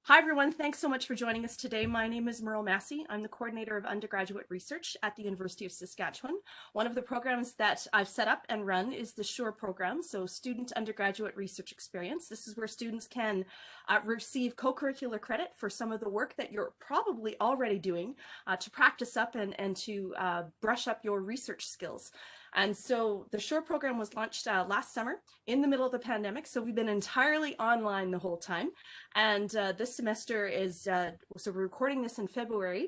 Hi, everyone. Thanks so much for joining us today. My name is Merle Massey. I'm the coordinator of undergraduate research at the University of Saskatchewan. One of the programs that I've set up and run is the SURE program, so Student Undergraduate Research Experience. This is where students can receive co-curricular credit for some of the work that you're probably already doing to practice up and to brush up your research skills. And so the SURE program was launched last summer in the middle of the pandemic. So we've been entirely online the whole time. And this semester is, so we're recording this in February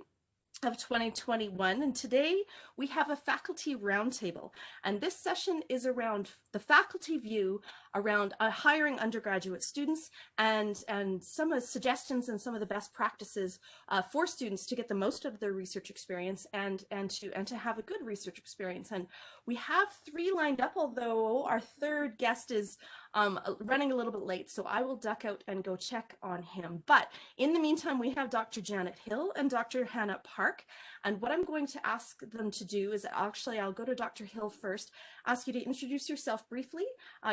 of 2021, and today we have a faculty roundtable, and this session is around the faculty view around hiring undergraduate students and some of the suggestions and some of the best practices for students to get the most of their research experience and to have a good research experience. And we have three lined up, although our third guest is running a little bit late, so I will duck out and go check on him. But in the meantime, we have Dr. Janet Hill and Dr. Hannah Park. And what I'm going to ask them to do is actually, I'll go to Dr. Hill first, ask you to introduce yourself briefly,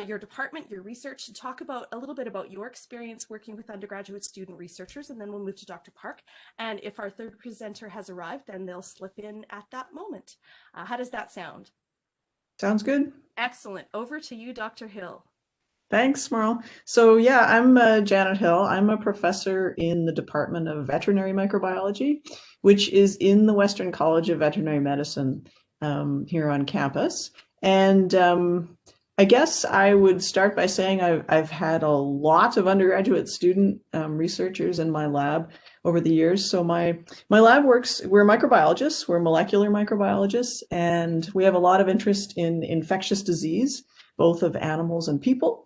your department, your research, to talk about a little bit about your experience working with undergraduate student researchers, and then we'll move to Dr. Park. And if our third presenter has arrived, then they'll slip in at that moment. How does that sound? Sounds good. Excellent. Over to you, Dr. Hill. Thanks, Merle. So yeah, I'm Janet Hill. I'm a professor in the Department of Veterinary Microbiology, which is in the Western College of Veterinary Medicine here on campus. And I guess I would start by saying I've had a lot of undergraduate student researchers in my lab over the years. So my lab works, we're microbiologists, we're molecular microbiologists, and we have a lot of interest in infectious disease, both of animals and people.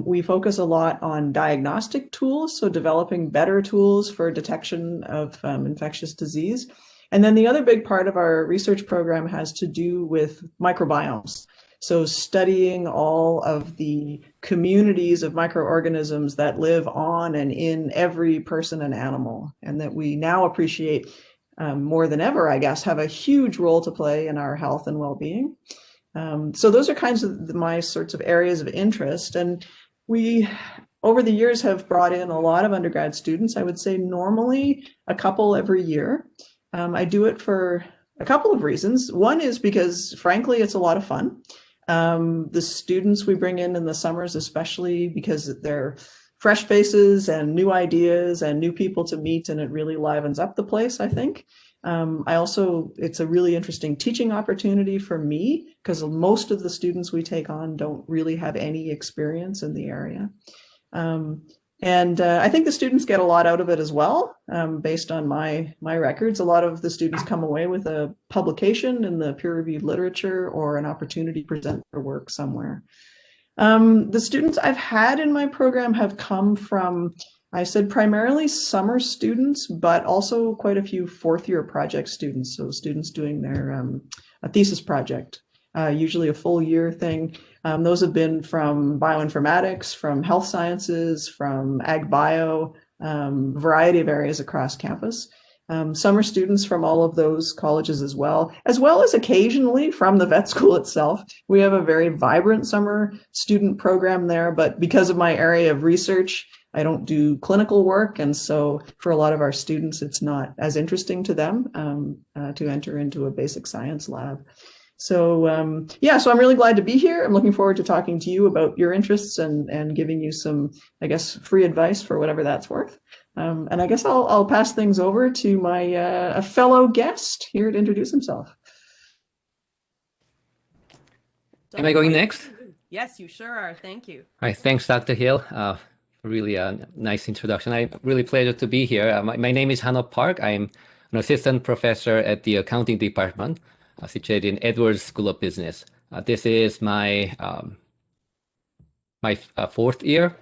We focus a lot on diagnostic tools, so developing better tools for detection of infectious disease. And then the other big part of our research program has to do with microbiomes. So studying all of the communities of microorganisms that live on and in every person and animal, and that we now appreciate more than ever, I guess, have a huge role to play in our health and well-being. So those are kinds of my sorts of areas of interest. And we, over the years, have brought in a lot of undergrad students. I would say normally a couple every year. I do it for a couple of reasons. One is because, frankly, it's a lot of fun. The students we bring in the summers, especially because they're fresh faces and new ideas and new people to meet, and it really livens up the place, I think. It's a really interesting teaching opportunity for me because most of the students we take on don't really have any experience in the area. I think the students get a lot out of it as well, based on my records. A lot of the students come away with a publication in the peer-reviewed literature or an opportunity to present their work somewhere. The students I've had in my program have come from, I said, primarily summer students, but also quite a few fourth-year project students, so students doing their a thesis project, usually a full year thing. Those have been from bioinformatics, from health sciences, from ag bio, variety of areas across campus. Summer students from all of those colleges as well as occasionally from the vet school itself. We have a very vibrant summer student program there, but because of my area of research, I don't do clinical work, and so for a lot of our students, it's not as interesting to them to enter into a basic science lab. So yeah, so I'm really glad to be here. I'm looking forward to talking to you about your interests and giving you some, I guess, free advice for whatever that's worth. And I guess I'll pass things over to my a fellow guest here to introduce himself. Am I going next? Yes, you sure are. Thank you. All right, thanks, Dr. Hill. Really a nice introduction. I'm really pleased to be here. My name is Hannah Park. I'm an assistant professor at the accounting department, situated in Edwards School of Business. This is my fourth year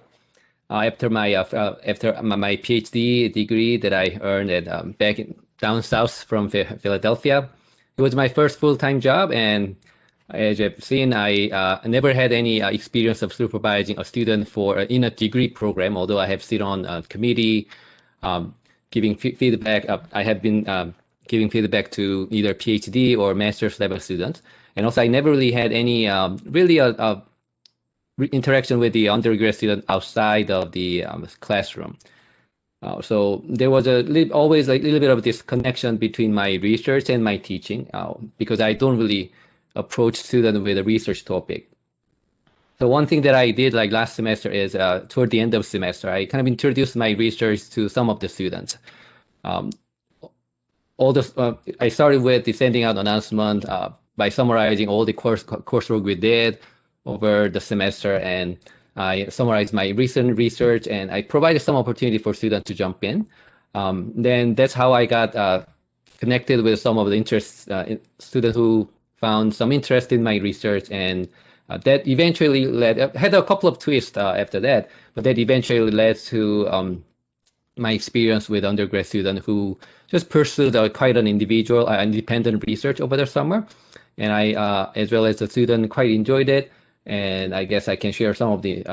after my PhD degree that I earned at back down south from Philadelphia. It was my first full-time job, and as you've seen, I never had any experience of supervising a student in a degree program, although I have sit on a committee giving feedback. I have been giving feedback to either PhD or master's level students. And also I never really had any interaction with the undergrad student outside of the classroom. So there was always like a little bit of this connection between my research and my teaching, because I don't really approach students with a research topic. So one thing that I did like last semester is toward the end of semester, I kind of introduced my research to some of the students. I started with the sending out announcement by summarizing all the coursework we did over the semester, and I summarized my recent research, and I provided some opportunity for students to jump in. Then that's how I got connected with some of the students who found some interest in my research, and that eventually had a couple of twists after that, but that eventually led to my experience with undergrad students who just pursued quite an individual, independent research over the summer. And I, as well as the student, quite enjoyed it. And I guess I can share some of the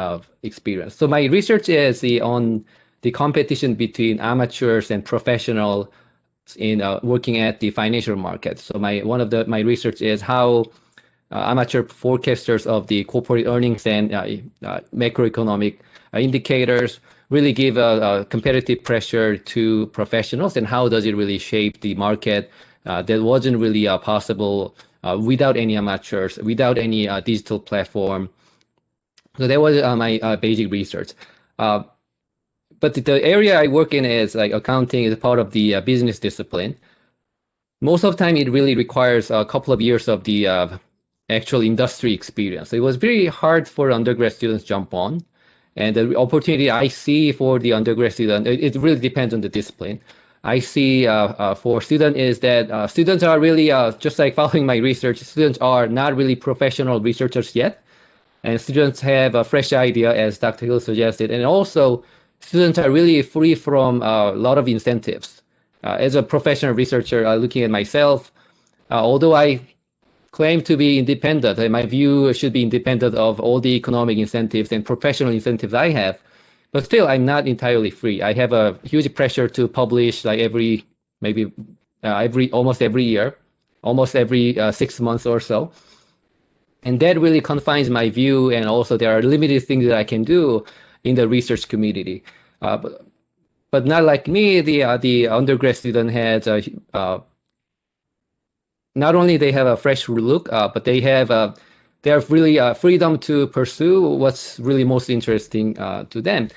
experience. So my research is on the competition between amateurs and professionals in working at the financial market. So one of my research is how amateur forecasters of the corporate earnings and macroeconomic indicators really give a competitive pressure to professionals, and how does it really shape the market that wasn't really possible without any amateurs, without any digital platform. So that was my basic research. But the area I work in is like accounting is part of the business discipline. Most of the time, it really requires a couple of years of the actual industry experience. So it was very hard for undergrad students to jump on. And the opportunity I see for the undergrad student, it really depends on the discipline. I see for students is that students are really, just like following my research, students are not really professional researchers yet. And students have a fresh idea, as Dr. Hill suggested. And also, students are really free from a lot of incentives. As a professional researcher, looking at myself, although I claim to be independent, and my view should be independent of all the economic incentives and professional incentives I have, but still I'm not entirely free. I have a huge pressure to publish like almost every year, almost every 6 months or so. And that really confines my view, and also there are limited things that I can do in the research community. But not like me, the undergrad student has not only they have a fresh look, but they have really freedom to pursue what's really most interesting to them.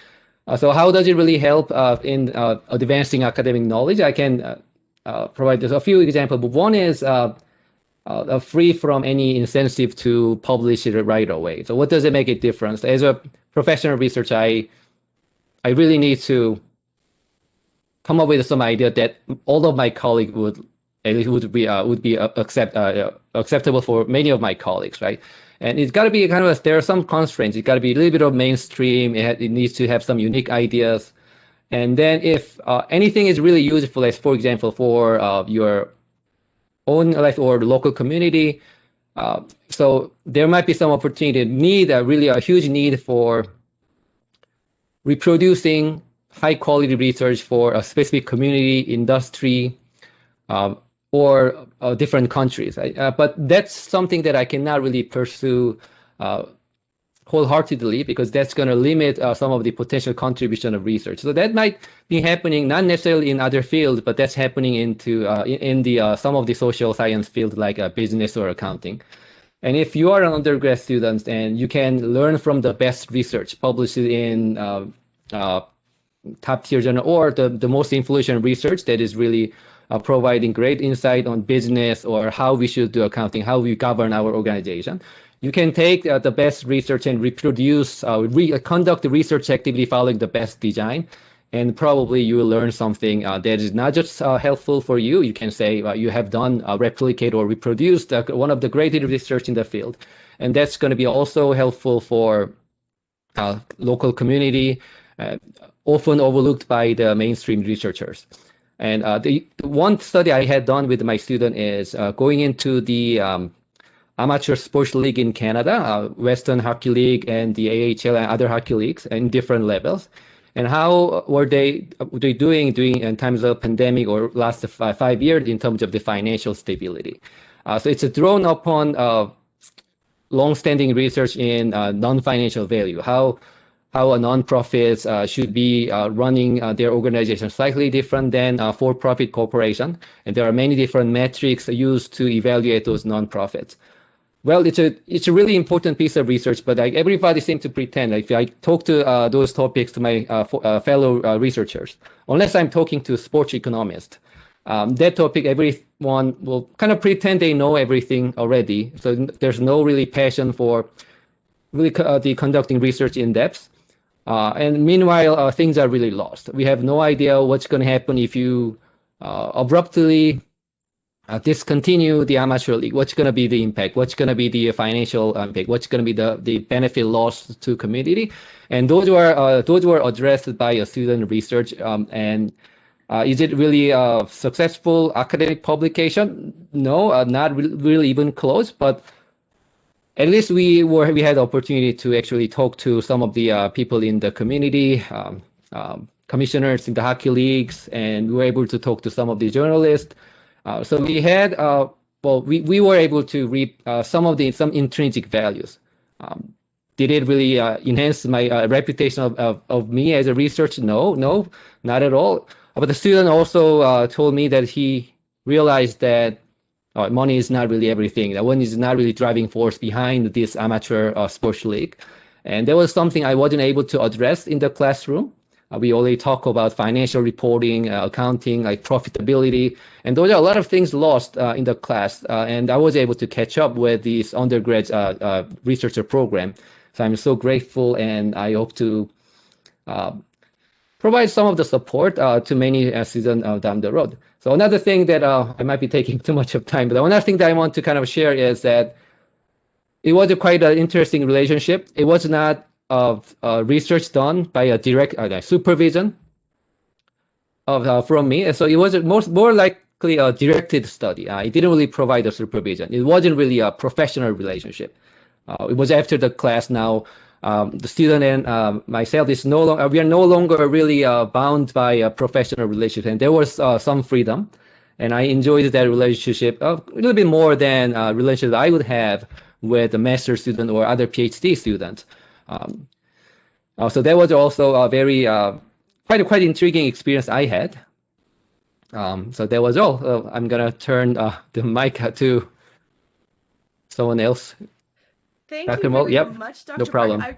So how does it really help in advancing academic knowledge? I can provide a few examples. One is free from any incentive to publish it right away. So what does it make a difference? As a professional researcher, I really need to come up with some idea that all of my colleagues would be acceptable for many of my colleagues, right? And it's got to be there are some constraints. It's got to be a little bit of mainstream. It needs to have some unique ideas. And then if anything is really useful, as for example, for your own life or local community, so there might be some opportunity, really a huge need for reproducing high quality research for a specific community, industry, or different countries. But that's something that I cannot really pursue wholeheartedly, because that's going to limit some of the potential contribution of research. So that might be happening not necessarily in other fields, but that's happening in some of the social science fields like business or accounting. And if you are an undergrad student and you can learn from the best research published in top tier journal, or the most influential research that is really providing great insight on business or how we should do accounting, how we govern our organization, you can take the best research and conduct the research activity following the best design, and probably you will learn something that is not just helpful for you. You can say you have done replicate or reproduced one of the greatest research in the field, and that's going to be also helpful for local community, often overlooked by the mainstream researchers. And the one study I had done with my student is going into the amateur sports league in Canada, Western Hockey League and the AHL and other hockey leagues in different levels. And how were they doing in terms of pandemic or last 5 years in terms of the financial stability? So it's drawn upon long-standing research in non-financial value. How how a nonprofits should be running their organization slightly different than a for-profit corporation. And there are many different metrics used to evaluate those nonprofits. Well, it's a really important piece of research, but like everybody seems to pretend. If I talk to those topics to my fellow researchers, unless I'm talking to sports economists, that topic, everyone will kind of pretend they know everything already. So there's no really passion for really conducting research in depth. And meanwhile, things are really lost. We have no idea what's going to happen if you abruptly discontinue the amateur league. What's going to be the impact? What's going to be the financial impact? What's going to be the benefit lost to community? And those were addressed by a student research. And is it really a successful academic publication? No, not really even close. But at least we had the opportunity to actually talk to some of the people in the community, commissioners in the hockey leagues, and we were able to talk to some of the journalists. So we had, we were able to reap some intrinsic values. Did it really enhance my reputation of me as a researcher? No, not at all. But the student also told me that he realized that money is not really everything. That one is not really driving force behind this amateur sports league. And that was something I wasn't able to address in the classroom. We only talk about financial reporting, accounting, like profitability, and those are a lot of things lost in the class. And I was able to catch up with this undergrad researcher program. So I'm so grateful, and I hope to provide some of the support to many students down the road. So another thing that I might be taking too much of time, but another thing that I want to kind of share is that it was quite an interesting relationship. It was not research done by a direct supervision from me. And so it was more likely a directed study. It didn't really provide a supervision. It wasn't really a professional relationship. It was after the class now. The student and myself we are no longer really bound by a professional relationship, and there was some freedom, and I enjoyed that relationship a little bit more than a relationship I would have with a master's student or other PhD students. So that was also a very quite intriguing experience I had. So that was all. I'm gonna turn the mic to someone else. Thank Dr. you Mo, very yep, much, Dr. no problem. Park.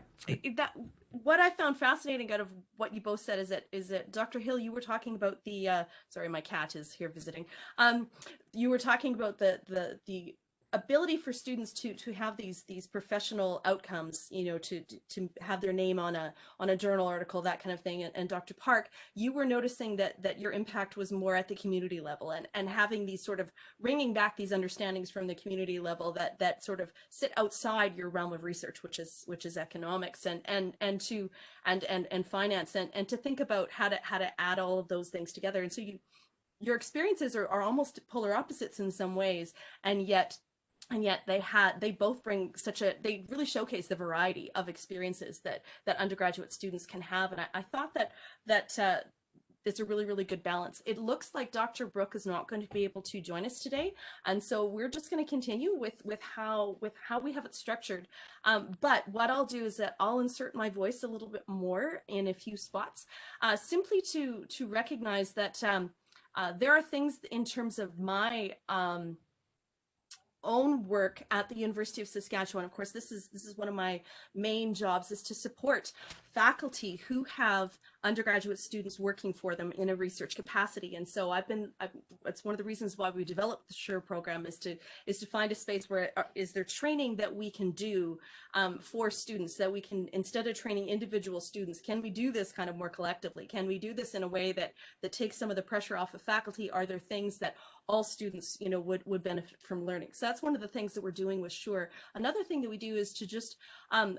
What I found fascinating out of what you both said is that Dr. Hill, you were talking about the sorry, my cat is here visiting. You were talking about the ability for students to have these professional outcomes, you know, to have their name on a journal article, that kind of thing. And Dr. Park, you were noticing that your impact was more at the community level, and having these sort of bringing back these understandings from the community level that sort of sit outside your realm of research, which is economics and finance, and to think about how to add all of those things together. And so your experiences are almost polar opposites in some ways, and yet they both bring they really showcase the variety of experiences that undergraduate students can have. And I thought that it's a really, really good balance. It looks like Dr. Brooke is not going to be able to join us today, and so we're just going to continue with how we have it structured. But what I'll do is that I'll insert my voice a little bit more in a few spots, simply to recognize that there are things in terms of my own work at the University of Saskatchewan. Of course, this is one of my main jobs, is to support faculty who have undergraduate students working for them in a research capacity. And so it's one of the reasons why we developed the SURE program, is to find a space where is there training that we can do for students, that we can, instead of training individual students, can we do this kind of more collectively? Can we do this in a way that takes some of the pressure off of faculty? Are there things that all students, you know, would benefit from learning? So that's one of the things that we're doing with SURE. Another thing that we do is to just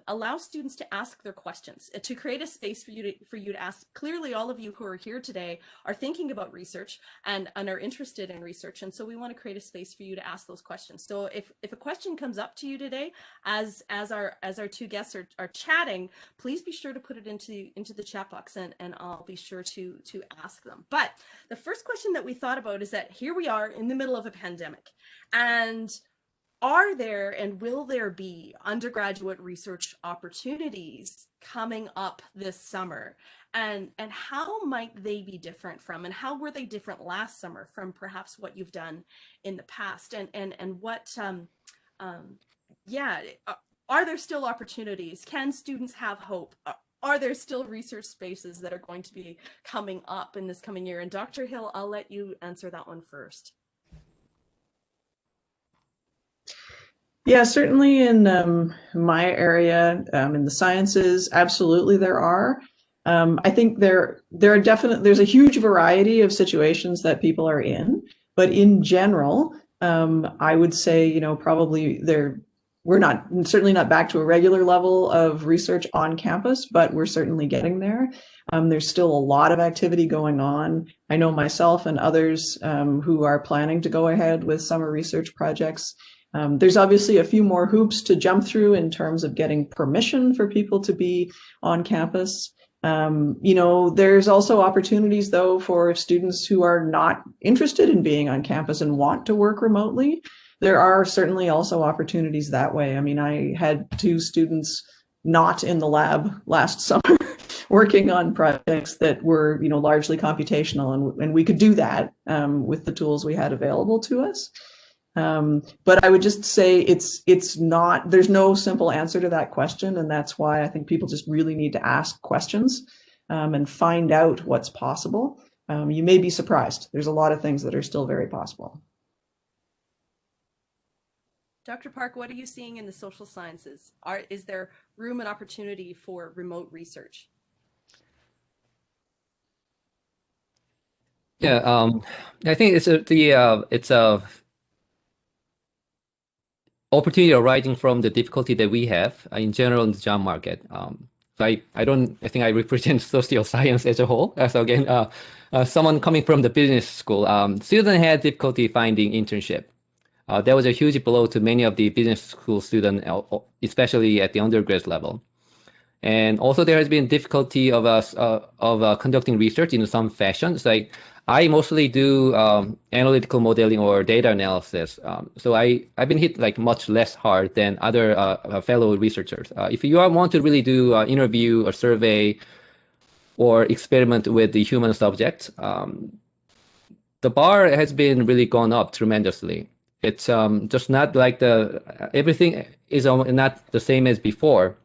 allow students to ask their questions, to create a space for you to ask. Clearly, all of you who are here today are thinking about research and are interested in research, and so we want to create a space for you to ask those questions. So if a question comes up to you today, as our two guests are chatting, please be sure to put it into the chat box, and I'll be sure to ask them. But the first question that we thought about is that here we are in the middle of a pandemic, and are there and will there be undergraduate research opportunities coming up this summer? And how might they be different from, and how were they different last summer from perhaps what you've done in the past? And what, yeah, are there still opportunities? Can students have hope? Are there still research spaces that are going to be coming up in this coming year? And Dr. Hill, I'll let you answer that one first. Yeah, certainly in my area, in the sciences, absolutely there are. I think there are there's a huge variety of situations that people are in, but in general, I would say, you know, probably we're certainly not back to a regular level of research on campus, but we're certainly getting there. There's still a lot of activity going on. I know myself and others who are planning to go ahead with summer research projects. There's obviously a few more hoops to jump through in terms of getting permission for people to be on campus. You know, there's also opportunities, though, for students who are not interested in being on campus and want to work remotely. There are certainly also opportunities that way. I mean, I had 2 students not in the lab last summer working on projects that were, you know, largely computational, and we could do that with the tools we had available to us. But I would just say it's not, there's no simple answer to that question. And that's why I think people just really need to ask questions and find out what's possible. You may be surprised. There's a lot of things that are still very possible. Dr. Park, what are you seeing in the social sciences? Is there room and opportunity for remote research? Yeah, I think it's a opportunity arising from the difficulty that we have in general in the job market. So I think I represent social science as a whole. So again, someone coming from the business school, students had difficulty finding internship. That was a huge blow to many of the business school students, especially at the undergrad level. And also there has been difficulty of us conducting research in some fashion. It's like I mostly do analytical modeling or data analysis. So I've been hit like much less hard than other fellow researchers. If you want to really do interview or survey or experiment with the human subject, the bar has been really gone up tremendously. It's just not like everything is not the same as before.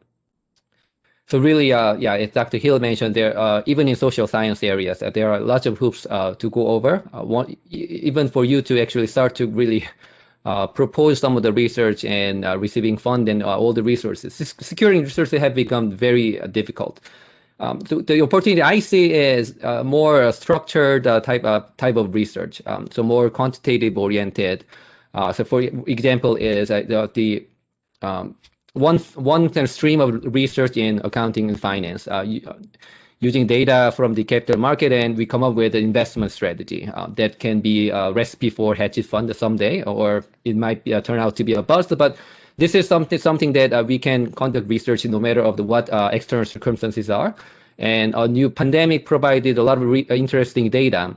So really, yeah, as Dr. Hill mentioned, there even in social science areas, there are lots of hoops to go over. Even for you to actually start to really propose some of the research and receiving fund and all the resources. Securing resources have become very difficult. So the opportunity I see is more structured type of research. So more quantitative oriented. So for example, is one kind of stream of research in accounting and finance, using data from the capital market, and we come up with an investment strategy that can be a recipe for hedge fund someday, or it might turn out to be a bust. But this is something that we can conduct research no matter of what external circumstances are. And a new pandemic provided a lot of interesting data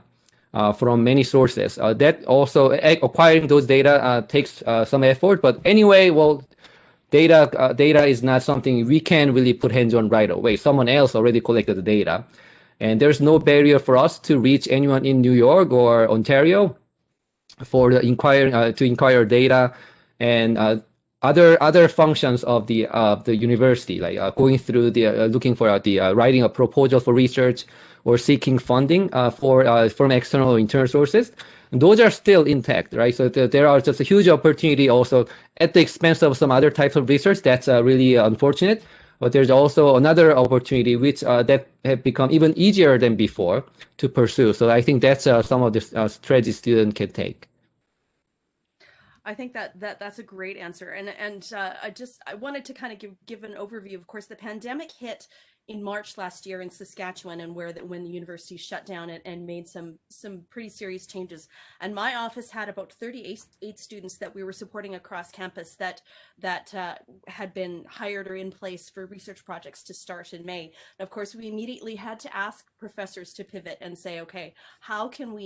from many sources. That also acquiring those data takes some effort. But anyway, well, data is not something we can really put hands on right away. Someone else already collected the data, and there's no barrier for us to reach anyone in New York or Ontario for the inquire data and other functions of the university, like going through the looking for the writing a proposal for research or seeking funding from external or internal sources. Those are still intact, right? So there are just a huge opportunity also at the expense of some other types of research. That's really unfortunate. But there's also another opportunity which that have become even easier than before to pursue. So I think that's some of the strategies students can take. I think that's a great answer, and I wanted to kind of give an overview. Of course, the pandemic hit in March last year in Saskatchewan, and when the university shut down and made some pretty serious changes. And my office had about 38 students that we were supporting across campus that had been hired or in place for research projects to start in May. And of course, we immediately had to ask professors to pivot and say, okay, how can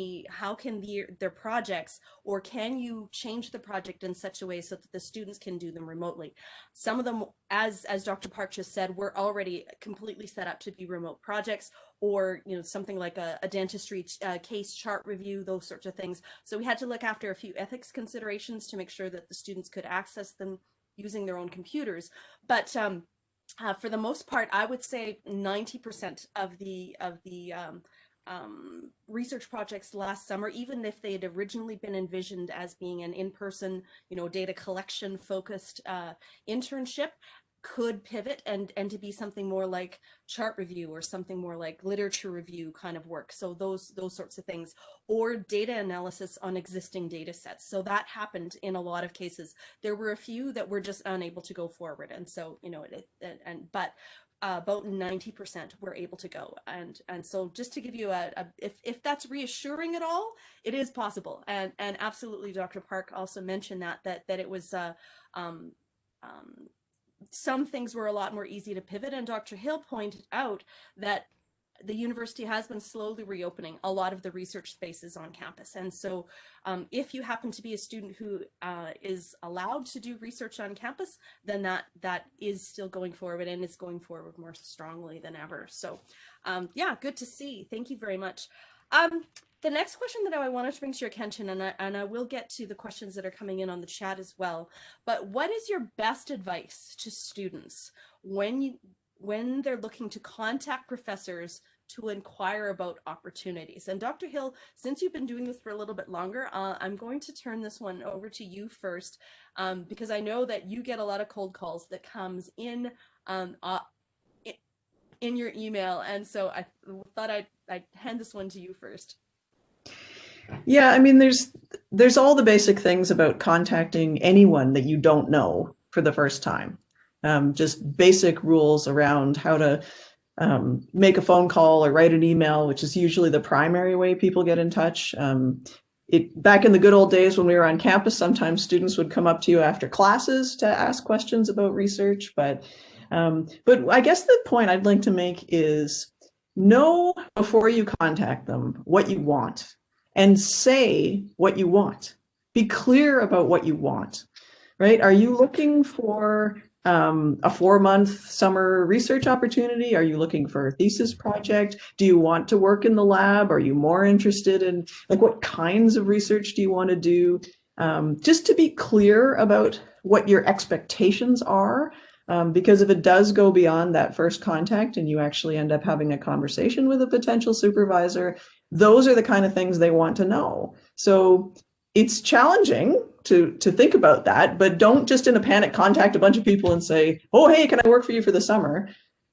their projects, or can you change the project in such a way so that the students can do them remotely? Some of them, as Dr. Park just said, were already completely set up to be remote projects, or something like a dentistry case chart review, those sorts of things. So we had to look after a few ethics considerations to make sure that the students could access them using their own computers. But for the most part, I would say 90% of the research projects last summer, even if they had originally been envisioned as being an in-person, data collection focused internship, could pivot and to be something more like chart review or something more like literature review kind of work. So those sorts of things, or data analysis on existing data sets. So that happened in a lot of cases. There were a few that were just unable to go forward. And so, but about 90% were able to go. And so just to give you if that's reassuring at all, it is possible. And absolutely, Dr. Park also mentioned that it was, some things were a lot more easy to pivot, and Dr. Hill pointed out that the university has been slowly reopening a lot of the research spaces on campus. And so if you happen to be a student who is allowed to do research on campus, then that is still going forward, and is going forward more strongly than ever. So yeah, good to see. Thank you very much. The next question that I wanted to bring to your attention, and I will get to the questions that are coming in on the chat as well, but what is your best advice to students when they're looking to contact professors to inquire about opportunities? And Dr. Hill, since you've been doing this for a little bit longer, I'm going to turn this one over to you first, because I know that you get a lot of cold calls that comes in your email, and so I thought I'd hand this one to you first. Yeah, I mean, there's all the basic things about contacting anyone that you don't know for the first time. Just basic rules around how to make a phone call or write an email, which is usually the primary way people get in touch. Back in the good old days when we were on campus, sometimes students would come up to you after classes to ask questions about research. But I guess the point I'd like to make is know before you contact them what you want, and say what you want. Be clear about what you want, right? Are you looking for a 4-month summer research opportunity? Are you looking for a thesis project? Do you want to work in the lab? Are you more interested in, like, what kinds of research do you want to do? Just to be clear about what your expectations are, because if it does go beyond that first contact and you actually end up having a conversation with a potential supervisor, those are the kind of things they want to know. So it's challenging to think about that, but don't just in a panic contact a bunch of people and say, oh, hey, can I work for you for the summer?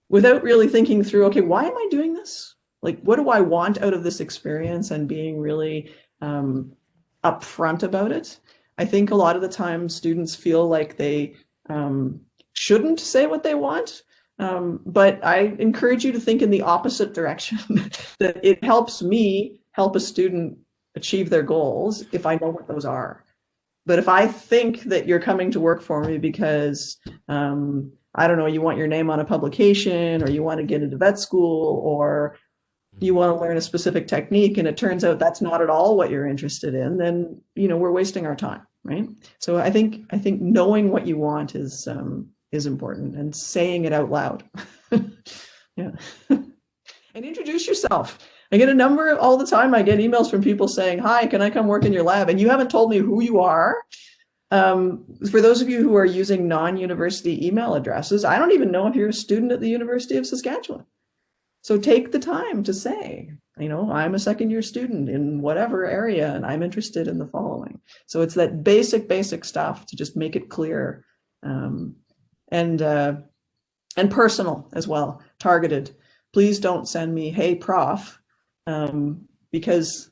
Without really thinking through, okay, why am I doing this? Like, what do I want out of this experience? And being really upfront about it. I think a lot of the time students feel like they shouldn't say what they want. But I encourage you to think in the opposite direction, that it helps me help a student achieve their goals if I know what those are. But if I think that you're coming to work for me because, I don't know, you want your name on a publication, or you want to get into vet school, or you want to learn a specific technique, and it turns out that's not at all what you're interested in, then, we're wasting our time, right? So I think knowing what you want is important, and saying it out loud. Yeah. And introduce yourself. I get a number all the time. I get emails from people saying, hi, can I come work in your lab? And you haven't told me who you are. For those of you who are using non-university email addresses, I don't even know if you're a student at the University of Saskatchewan. So take the time to say, I'm a second-year student in whatever area, and I'm interested in the following. So it's that basic stuff to just make it clear. And personal as well, targeted. Please don't send me, hey, prof, because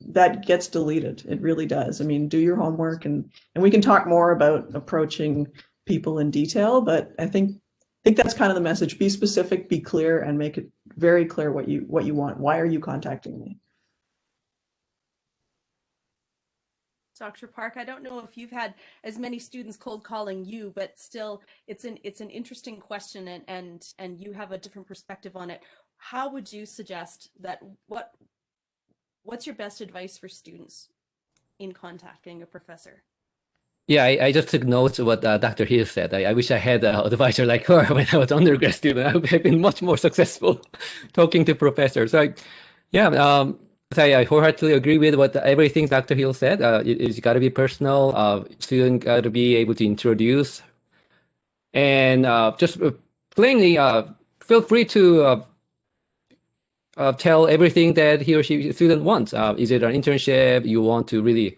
that gets deleted. It really does. I mean, do your homework, and we can talk more about approaching people in detail, but I think think that's kind of the message. Be specific, be clear, and make it very clear what you want. Why are you contacting me? Dr. Park, I don't know if you've had as many students cold calling you, but still it's an interesting question, and you have a different perspective on it. How would you suggest that what's your best advice for students in contacting a professor? Yeah, I just took notes of what Dr. Hill said. I wish I had an advisor like her when I was undergrad student. I would have been much more successful talking to professors. So I wholeheartedly agree with what everything Dr. Hill said. It's got to be personal. Student got to be able to introduce, and just plainly feel free to tell everything that he or she student wants. Is it an internship? You want to really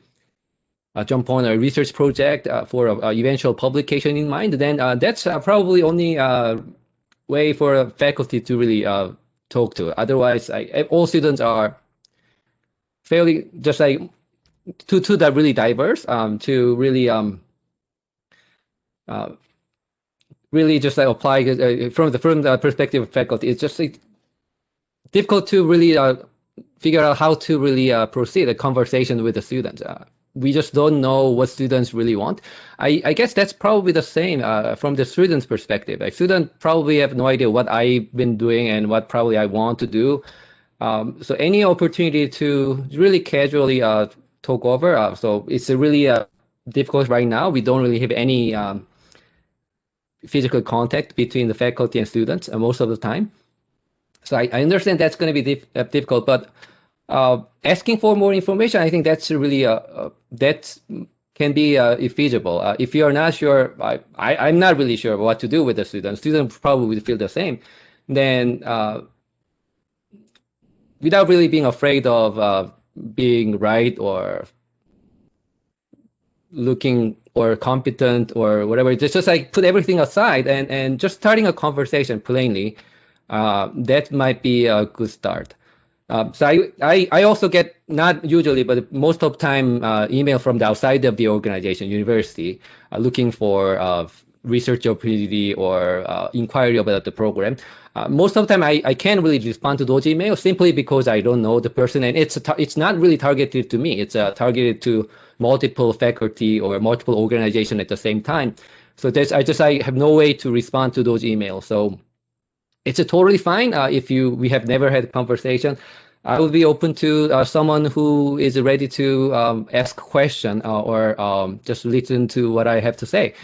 jump on a research project for an eventual publication in mind, then that's probably only way for a faculty to really talk to. Otherwise, all students are fairly just like to that really diverse to really really just like apply from the perspective of faculty. It's just like, difficult to really figure out how to really proceed a conversation with the students. We just don't know what students really want. I guess that's probably the same from the student's perspective. Like, students probably have no idea what I've been doing and what probably I want to do. So any opportunity to really casually talk over. So it's really difficult right now. We don't really have any physical contact between the faculty and students most of the time. So I understand that's going to be difficult, but asking for more information, I think that's really that can be feasible. If you are not sure, I'm not really sure what to do with the students. Students probably feel the same. Then, without really being afraid of being right or looking or competent or whatever, just like put everything aside and just starting a conversation plainly. That might be a good start. So I also get, not usually, but most of the time, email from the outside of the organization, university, looking for research opportunity or inquiry about the program. Most of the time, I can't really respond to those emails simply because I don't know the person, and it's not really targeted to me. It's targeted to multiple faculty or multiple organizations at the same time. So I have no way to respond to those emails. So it's totally fine if we have never had a conversation. I would be open to someone who is ready to ask a question or just listen to what I have to say.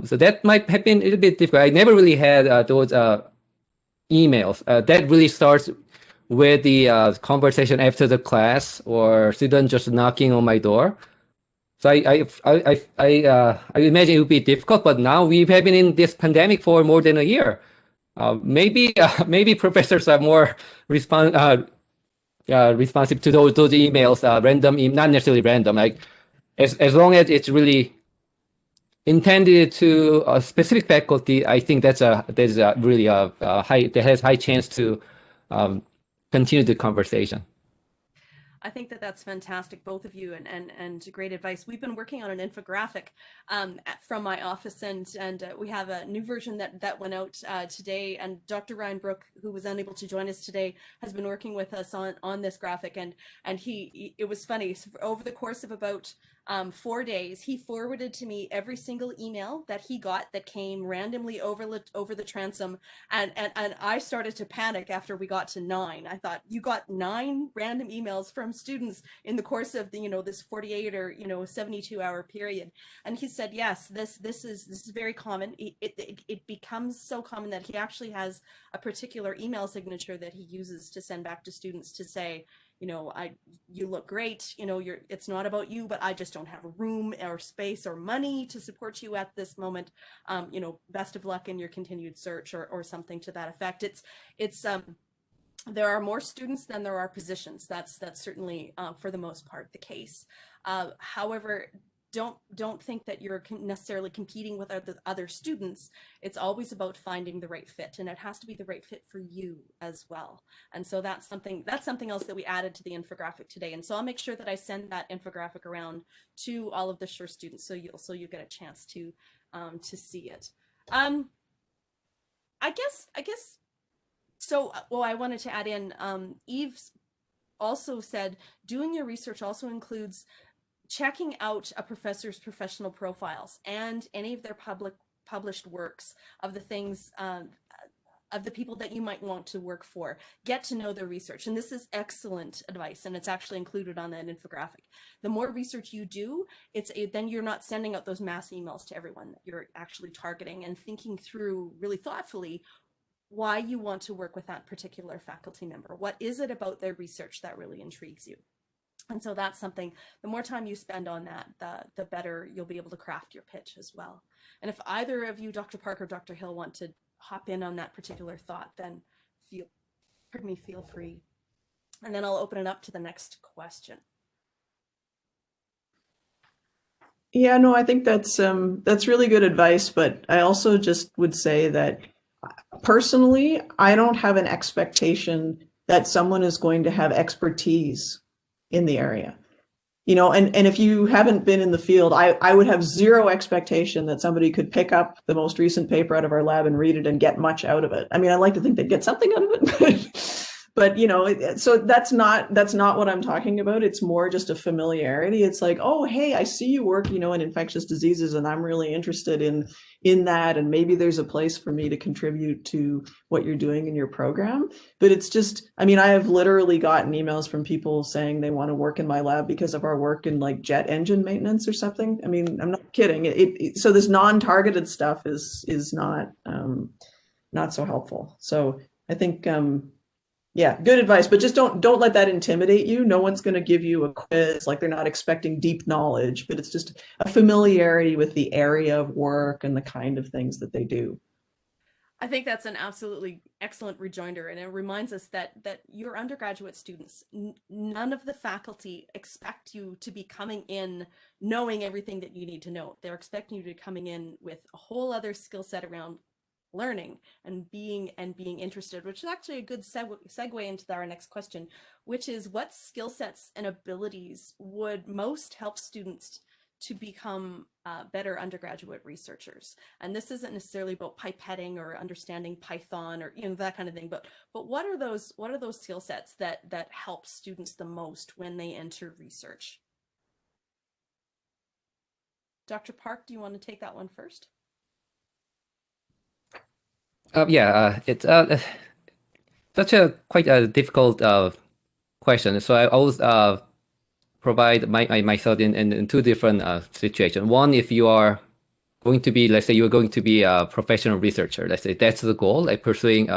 So that might have been a little bit difficult. I never really had those emails. That really starts with the conversation after the class or student just knocking on my door. So I imagine it would be difficult, but now we've been in this pandemic for more than a year. Maybe professors are more responsive to those emails, not necessarily random. Like, as long as it's really intended to a specific faculty, I think there's really a high that has high chance to continue the conversation. I think that's fantastic, both of you, and great advice. We've been working on an infographic from my office, and we have a new version that went out today. And Dr. Ryan Brook, who was unable to join us today, has been working with us on this graphic. And it was funny. So over the course of about 4 days, he forwarded to me every single email that he got that came randomly over the transom, and I started to panic after we got to 9. I thought, you got 9 random emails from students in the course of this 48 or 72-hour period. And he said, yes, this is very common. It becomes so common that he actually has a particular email signature that he uses to send back to students to say, you look great, it's not about you, but I just don't have a room or space or money to support you at this moment. Best of luck in your continued search, or something to that effect. It's there are more students than there are positions. That's certainly for the most part the case. However, don't think that you're necessarily competing with other students. It's always about finding the right fit, and it has to be the right fit for you as well. And so that's something else that we added to the infographic today. And so I'll make sure that I send that infographic around to all of the SURE students, so you get a chance to see it. I guess so. Well, I wanted to add in, Eve also said doing your research also includes checking out a professor's professional profiles and any of their published works of the things, of the people that you might want to work for. Get to know their research. And this is excellent advice, and it's actually included on that infographic. The more research you do, then you're not sending out those mass emails to everyone. That you're actually targeting and thinking through really thoughtfully why you want to work with that particular faculty member. What is it about their research that really intrigues you? And so that's something, the more time you spend on that, the better you'll be able to craft your pitch as well. And if either of you, Dr. Park or Dr. Hill, want to hop in on that particular thought, then feel free. And then I'll open it up to the next question. Yeah, no, I think that's really good advice, but I also just would say that personally, I don't have an expectation that someone is going to have expertise in the area. And if you haven't been in the field, I would have zero expectation that somebody could pick up the most recent paper out of our lab and read it and get much out of it. I mean, I like to think they'd get something out of it, but so that's not what I'm talking about. It's more just a familiarity. It's like, oh, hey, I see you work, in infectious diseases, and I'm really interested in that, and maybe there's a place for me to contribute to what you're doing in your program. But it's just, I mean, I have literally gotten emails from people saying they want to work in my lab because of our work in like jet engine maintenance or something. I mean, I'm not kidding. So this non-targeted stuff is not so helpful. So I think, yeah, good advice, but just don't let that intimidate you. No one's going to give you a quiz, like they're not expecting deep knowledge, but it's just a familiarity with the area of work and the kind of things that they do. I think that's an absolutely excellent rejoinder, and it reminds us that your undergraduate students, none of the faculty expect you to be coming in knowing everything that you need to know. They're expecting you to be coming in with a whole other skill set around learning and being interested, which is actually a good segue into our next question, which is what skill sets and abilities would most help students to become better undergraduate researchers? And this isn't necessarily about pipetting or understanding Python or that kind of thing, but what are those skill sets that help students the most when they enter research? Dr. Park, do you want to take that one first? It's such a quite a difficult question. So I always provide myself in two different situations. One, if you are going to be, let's say you're going to be a professional researcher, let's say that's the goal, like pursuing,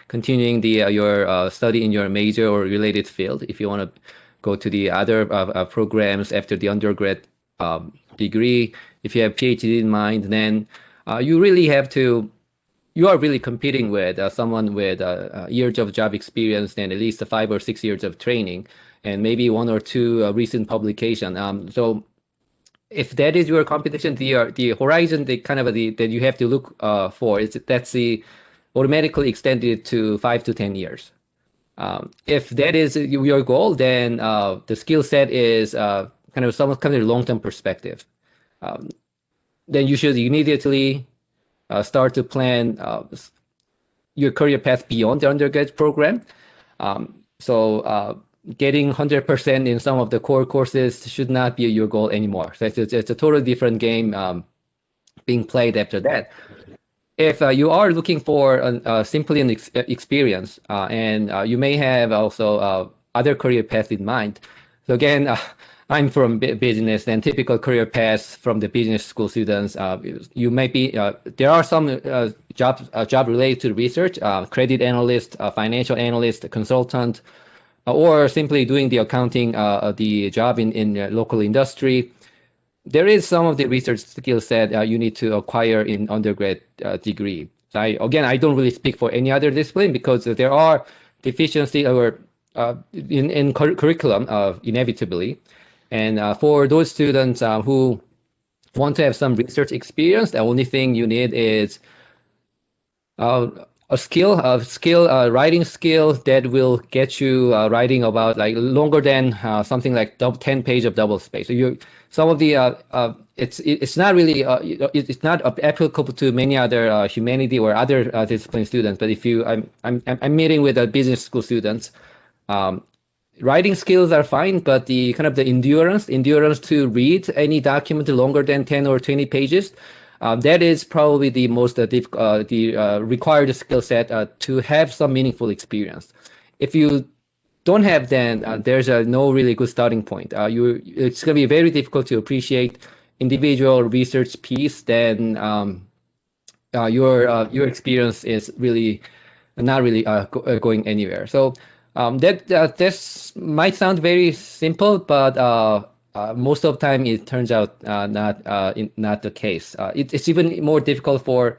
continuing your study in your major or related field. If you want to go to the other programs after the undergrad degree, if you have PhD in mind, then you really have to. You are really competing with someone with years of job experience and at least 5 or 6 years of training, and maybe 1 or 2 recent publication. So, if that is your competition, the horizon, that you have to look for that's automatically extended to 5 to 10 years. If that is your goal, then the skill set is kind of long-term perspective. Then you should immediately start to plan your career path beyond the undergrad program. So getting 100% in some of the core courses should not be your goal anymore. So it's a totally different game being played after that. If you are looking for simply an experience, and you may have also other career paths in mind. So again, I'm from business, and typical career paths from the business school students. You may be there are some job related to research, credit analyst, financial analyst, consultant, or simply doing the accounting, the job in local industry. There is some of the research skill set you need to acquire in undergrad degree. So I don't really speak for any other discipline because there are deficiencies or in curriculum inevitably. And for those students who want to have some research experience, the only thing you need is a writing skill that will get you writing about like longer than something like 10 pages of double space. So some of the it's not really it's not applicable to many other humanity or other discipline students. But if you, I'm meeting with business school students. Writing skills are fine, but the kind of the endurance to read any document longer than 10 or 20 pages, that is probably the most required skill set to have some meaningful experience. If you don't have, then there's no really good starting point. It's going to be very difficult to appreciate individual research piece. Then your experience is really not really going anywhere. So this might sound very simple, but most of the time it turns out not the case. It's even more difficult for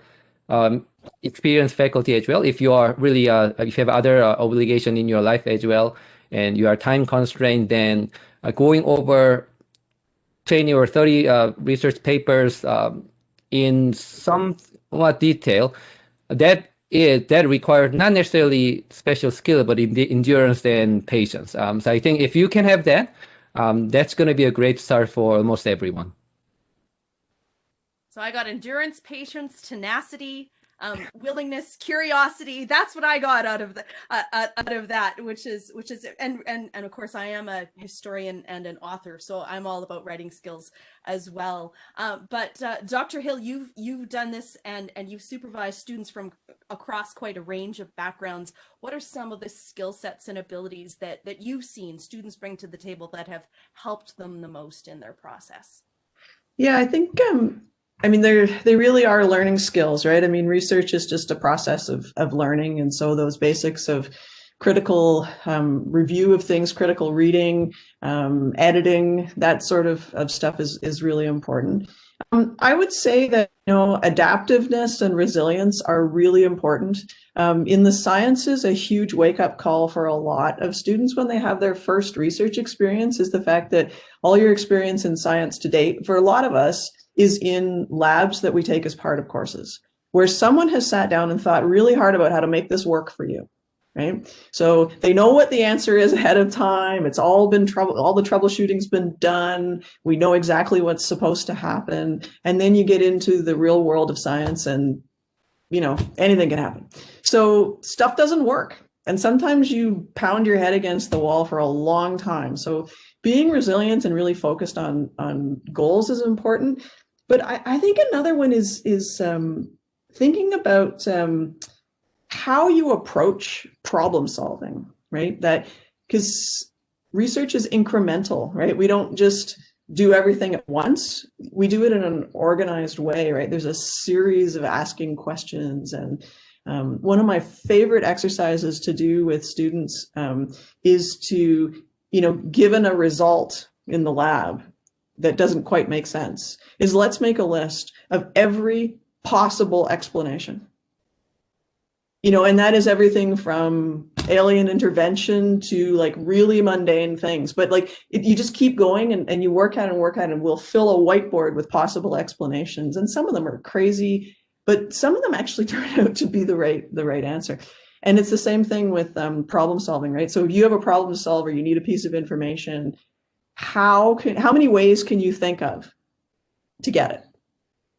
experienced faculty as well. If you are really if you have other obligation in your life as well, and you are time constrained, then going over 20 or 30 research papers in somewhat detail, that requires not necessarily special skill, but in the endurance and patience. So I think if you can have that, that's going to be a great start for almost everyone. So I got endurance, patience, tenacity, willingness, curiosity. That's what I got out of that, which is and of course I am a historian and an author, so I'm all about writing skills as well. But Dr. Hill, you've done this and you've supervised students from across quite a range of backgrounds. What are some of the skill sets and abilities that you've seen students bring to the table that have helped them the most in their process? Yeah, I think I mean, they really are learning skills, right? I mean, research is just a process of learning. And so those basics of critical review of things, critical reading, editing, that sort of stuff is really important. I would say that, adaptiveness and resilience are really important. In the sciences, a huge wake-up call for a lot of students when they have their first research experience is the fact that all your experience in science to date, for a lot of us, is in labs that we take as part of courses, where someone has sat down and thought really hard about how to make this work for you, right? So they know what the answer is ahead of time. It's all been all the troubleshooting's been done. We know exactly what's supposed to happen. And then you get into the real world of science and, anything can happen. So stuff doesn't work. And sometimes you pound your head against the wall for a long time. So being resilient and really focused on goals is important. But I think another one is thinking about how you approach problem solving, right? That because research is incremental, right? We don't just do everything at once. We do it in an organized way, right? There's a series of asking questions. And one of my favorite exercises to do with students is to, given a result in the lab that doesn't quite make sense, is let's make a list of every possible explanation. And that is everything from alien intervention to like really mundane things. But you just keep going and you work at it and we'll fill a whiteboard with possible explanations. And some of them are crazy, but some of them actually turn out to be the right answer. And it's the same thing with problem solving, right? So if you have a problem to solve or you need a piece of information, how many ways can you think of to get it,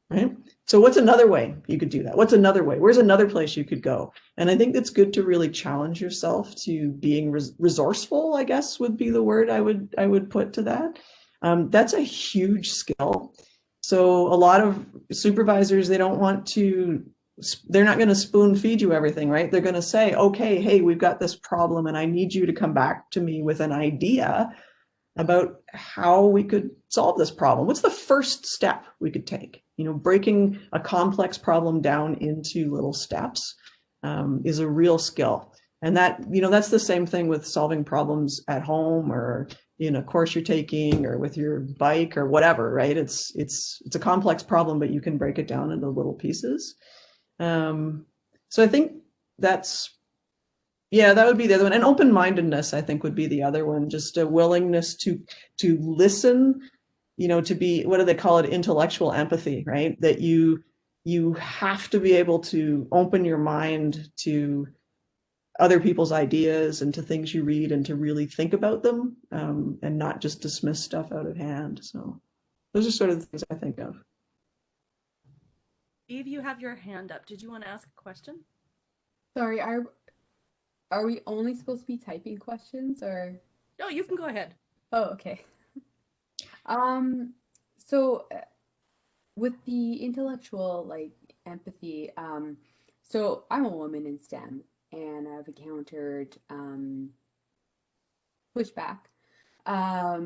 right? So what's another way you could do that? What's another way? Where's another place you could go? And I think it's good to really challenge yourself to being resourceful, I guess would be the word I would put to that. That's a huge skill. So a lot of supervisors, they're not going to spoon feed you everything, right? They're going to say, okay, hey, we've got this problem and I need you to come back to me with an idea about how we could solve this problem. What's the first step we could take? Breaking a complex problem down into little steps is a real skill. And that's the same thing with solving problems at home or in a course you're taking or with your bike or whatever, right? It's a complex problem, but you can break it down into little pieces. So I think that would be the other one. And open-mindedness, I think, would be the other one. Just a willingness to listen, to be, what do they call it? Intellectual empathy, right? That you have to be able to open your mind to other people's ideas and to things you read and to really think about them and not just dismiss stuff out of hand. So Those are sort of the things I think of. Eve, you have your hand up. Did you want to ask a question? Sorry, are we only supposed to be typing questions or? No, you can go ahead. Oh, okay. So with the intellectual like empathy, so I'm a woman in STEM and I've encountered pushback. How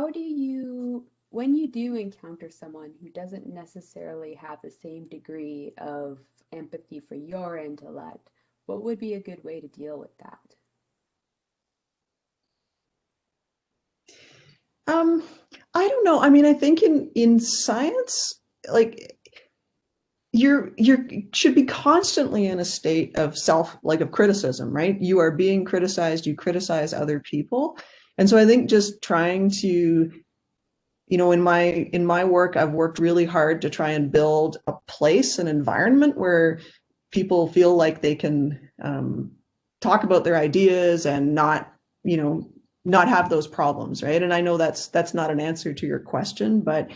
do you, when you do encounter someone who doesn't necessarily have the same degree of empathy for your intellect, what would be a good way to deal with that? I don't know. I mean, I think in science, like you should be constantly in a state of of criticism, right? You are being criticized, you criticize other people. And so I think just trying to, in my work, I've worked really hard to try and build a place, an environment where people feel like they can talk about their ideas and not have those problems, right? And I know that's not an answer to your question, but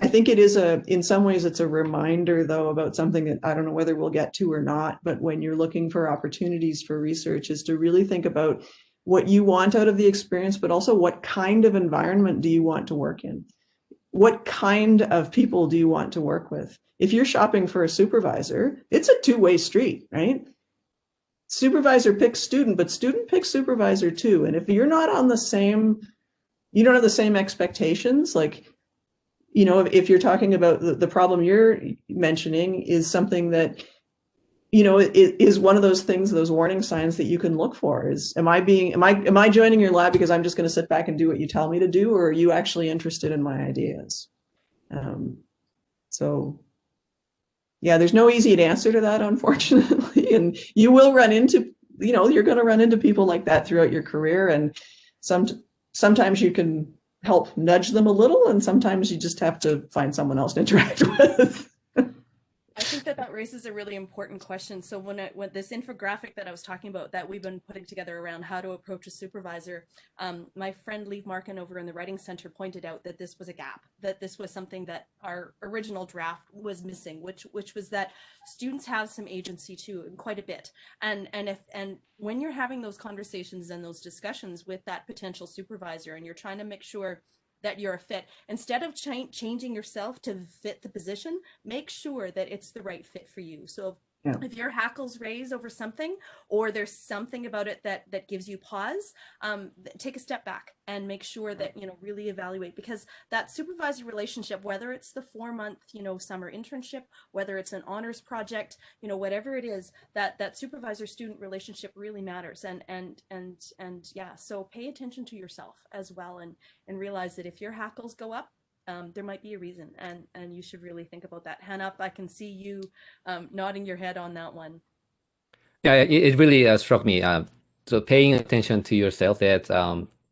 I think it is in some ways it's a reminder though about something that I don't know whether we'll get to or not, but when you're looking for opportunities for research is to really think about what you want out of the experience, but also what kind of environment do you want to work in? What kind of people do you want to work with? If you're shopping for a supervisor, it's a two-way street, right? Supervisor picks student, but student picks supervisor too. And if you're not on the same, you don't have the same expectations, like, if you're talking about the problem you're mentioning is something that, it is one of those things, those warning signs that you can look for is, am I joining your lab because I'm just going to sit back and do what you tell me to do, or are you actually interested in my ideas? So yeah, there's no easy answer to that, unfortunately. And you will run into, you're going to run into people like that throughout your career. And sometimes you can help nudge them a little, and sometimes you just have to find someone else to interact with. I think that raises a really important question. So when this infographic that I was talking about that we've been putting together around how to approach a supervisor, my friend Lee Markin over in the Writing Center pointed out that this was a gap, that this was something that our original draft was missing, which was that students have some agency too, and quite a bit. And when you're having those conversations and those discussions with that potential supervisor, and you're trying to make sure that you're a fit, instead of changing yourself to fit the position, make sure that it's the right fit for you. So if your hackles raise over something, or there's something about it that gives you pause, take a step back and make sure that, really evaluate, because that supervisor relationship, whether it's the 4-month, summer internship, whether it's an honors project, whatever it is, that supervisor student relationship really matters. And yeah, so pay attention to yourself as well, and realize that if your hackles go up, there might be a reason, and you should really think about that. Hannah, I can see you nodding your head on that one. Yeah, it really struck me. So paying attention to yourself, that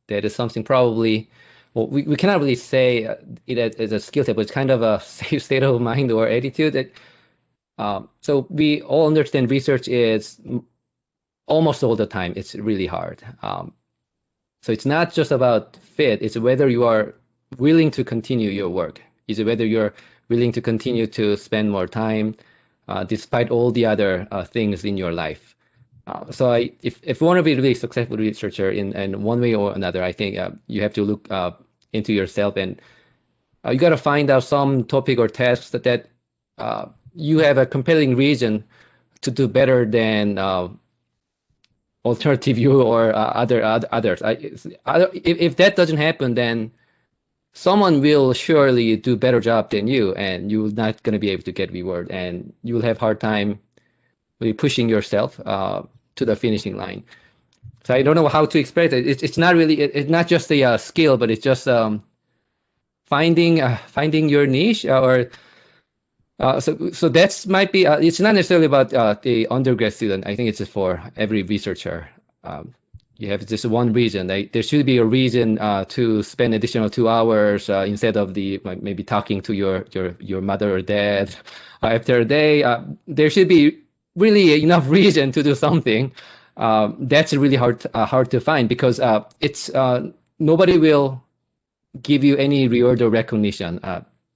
is something probably, well, we cannot really say it as a skill set, but it's kind of a safe state of mind or attitude. That so we all understand research is almost all the time, it's really hard. So it's not just about fit, it's whether you are willing to continue your work. Is it whether you're willing to continue to spend more time despite all the other things in your life. So if you want to be a really successful researcher in one way or another, I think you have to look into yourself, and you got to find out some topic or task that you have a compelling reason to do better than alternative view or others. If that doesn't happen, then someone will surely do a better job than you, and you're not going to be able to get reward, and you will have hard time really pushing yourself to the finishing line. So I don't know how to express it. It's not really, it's not just a skill, but it's just finding your niche, or so that's might be. It's not necessarily about the undergrad student. I think it's for every researcher. You have just one reason. There should be a reason to spend additional 2 hours instead of maybe talking to your mother or dad after a day. There should be really enough reason to do something. That's really hard to find, because it's nobody will give you any reward or recognition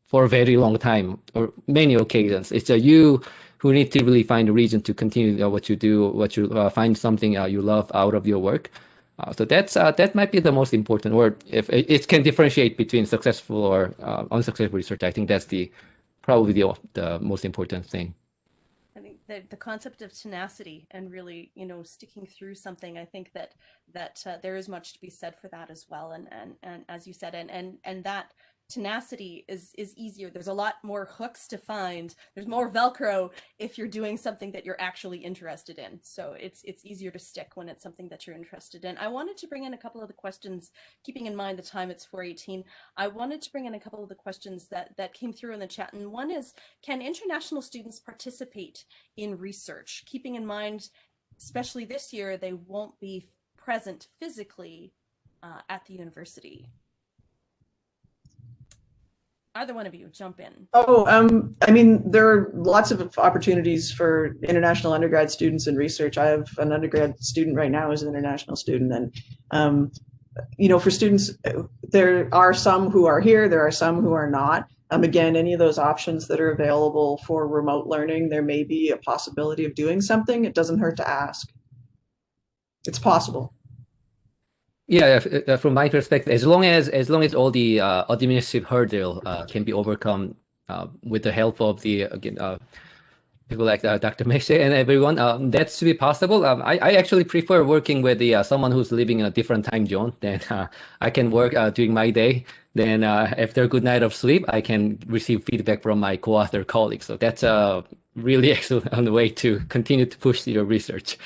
for a very long time or many occasions. It's you who need to really find a reason to continue what you do, find something you love out of your work. So that might be the most important, or if it can differentiate between successful or unsuccessful research. I think that's probably the most important thing. I think the concept of tenacity and really, sticking through something, I think that there is much to be said for that as well. And as you said, and that tenacity is easier. There's a lot more hooks to find. There's more Velcro if you're doing something that you're actually interested in. So it's easier to stick when it's something that you're interested in. I wanted to bring in a couple of the questions, keeping in mind the time, it's 4:18. I wanted to bring in a couple of the questions that came through in the chat. And one is, can international students participate in research? Keeping in mind, especially this year, they won't be present physically at the university. Either one of you, jump in. I mean, there are lots of opportunities for international undergrad students in research. I have an undergrad student right now who's an international student, and for students, there are some who are here, there are some who are not. Again, any of those options that are available for remote learning, there may be a possibility of doing something. It doesn't hurt to ask. It's possible. Yeah, from my perspective, as long as all the administrative hurdle can be overcome with the help of the people like Dr. Massey and everyone, that should be possible. I actually prefer working with someone who's living in a different time zone. Then I can work during my day. Then after a good night of sleep, I can receive feedback from my co-author colleagues. So that's a really excellent way to continue to push your research.